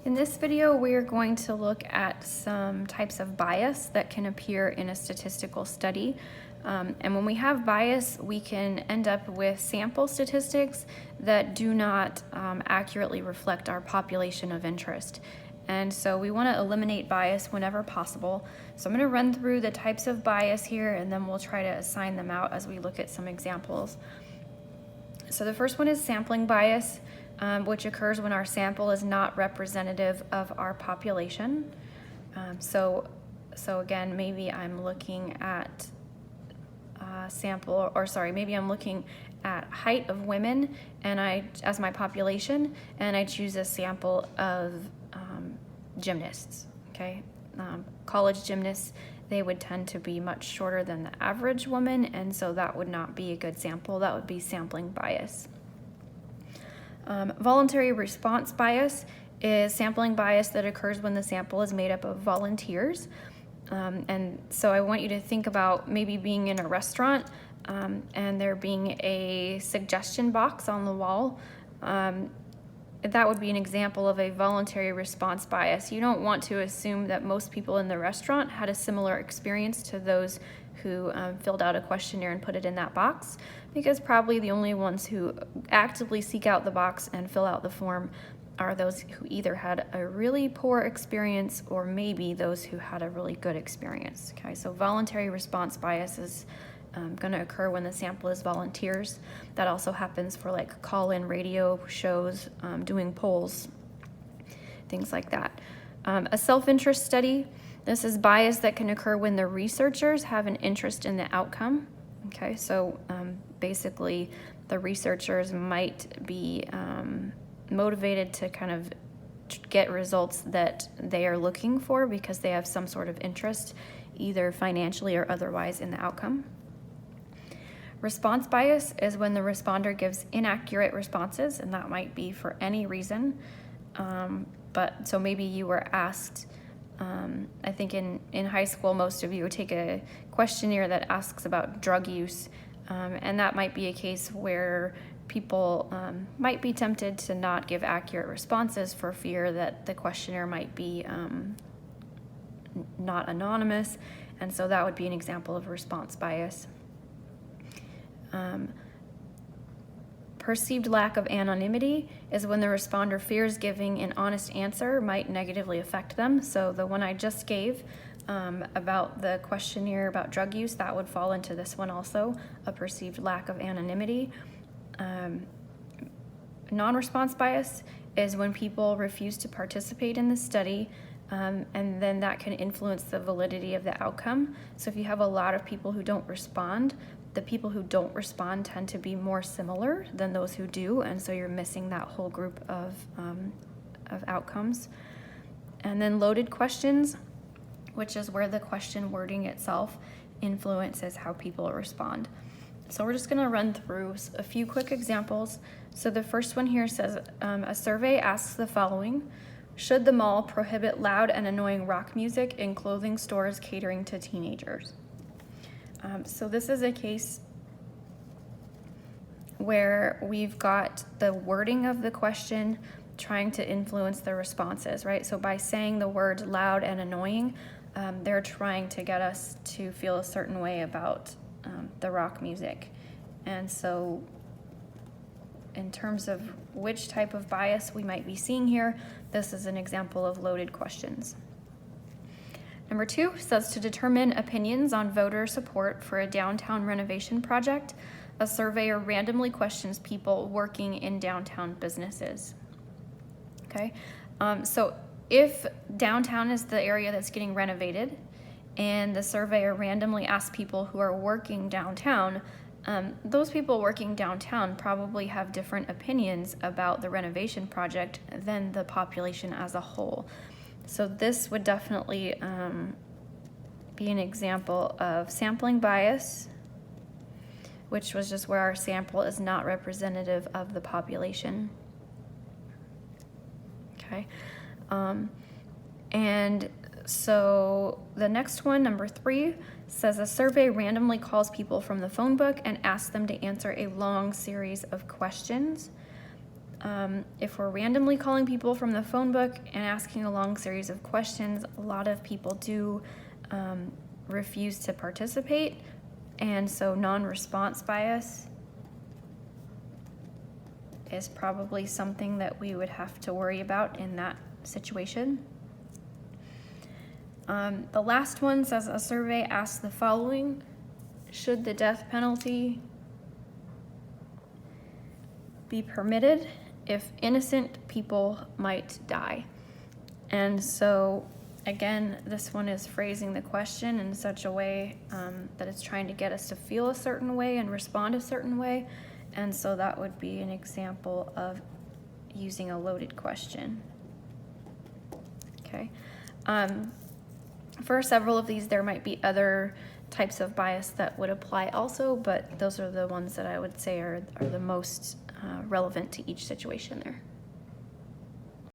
In this video, we are going to look at some types of bias that can appear in a statistical study. And when we have bias, we can end up with sample statistics that do not accurately reflect our population of interest. And so we want to eliminate bias whenever possible. So I'm going to run through the types of bias here, and then we'll try to assign them out as we look at some examples. So the first one is sampling bias, which occurs when our sample is not representative of our population. So again, maybe I'm looking at maybe I'm looking at height of women and as my population, and I choose a sample of gymnasts. Okay, college gymnasts, they would tend to be much shorter than the average woman, and so that would not be a good sample. That would be sampling bias. Voluntary response bias is sampling bias that occurs when the sample is made up of volunteers. And so I want you to think about maybe being in a restaurant and there being a suggestion box on the wall. That would be an example of a voluntary response bias. You don't want to assume that most people in the restaurant had a similar experience to those who filled out a questionnaire and put it in that box, because probably the only ones who actively seek out the box and fill out the form are those who either had a really poor experience or maybe those who had a really good experience. Okay, so voluntary response bias is going to occur when the sample is volunteers. That also happens for like call-in radio shows, doing polls, things like that. A self-interest study. This is bias that can occur when the researchers have an interest in the outcome. Okay, so basically the researchers might be motivated to kind of get results that they are looking for because they have some sort of interest, either financially or otherwise, in the outcome. Response bias is when the responder gives inaccurate responses, and that might be for any reason. But so maybe you were asked, I think in high school, most of you would take a questionnaire that asks about drug use, and that might be a case where people might be tempted to not give accurate responses for fear that the questionnaire might be not anonymous, and so that would be an example of response bias. Perceived lack of anonymity is when the responder fears giving an honest answer might negatively affect them. So the one I just gave about the questionnaire about drug use, that would fall into this one also, a perceived lack of anonymity. Non-response bias is when people refuse to participate in the study, and then that can influence the validity of the outcome. So if you have a lot of people who don't respond, the people who don't respond tend to be more similar than those who do, and so you're missing that whole group of outcomes. And then loaded questions, which is where the question wording itself influences how people respond. So we're just going to run through a few quick examples. So the first one here says, a survey asks the following: should the mall prohibit loud and annoying rock music in clothing stores catering to teenagers? So this is a case where we've got the wording of the question trying to influence the responses, right? So by saying the words loud and annoying, they're trying to get us to feel a certain way about the rock music. And so in terms of which type of bias we might be seeing here, this is an example of loaded questions. Number 2 says to determine opinions on voter support for a downtown renovation project, a surveyor randomly questions people working in downtown businesses. Okay, so if downtown is the area that's getting renovated and the surveyor randomly asks people who are working downtown, those people working downtown probably have different opinions about the renovation project than the population as a whole. So this would definitely be an example of sampling bias, which was just where our sample is not representative of the population. Okay, and so the next one, number 3, says a survey randomly calls people from the phone book and asks them to answer a long series of questions. If we're randomly calling people from the phone book and asking a long series of questions, a lot of people do refuse to participate, and so non-response bias is probably something that we would have to worry about in that situation. The last one says a survey asks the following: should the death penalty be permitted if innocent people might die? And so again, this one is phrasing the question in such a way that it's trying to get us to feel a certain way and respond a certain way. And so that would be an example of using a loaded question. Okay. For several of these, there might be other types of bias that would apply also, but those are the ones that I would say are the most relevant to each situation there.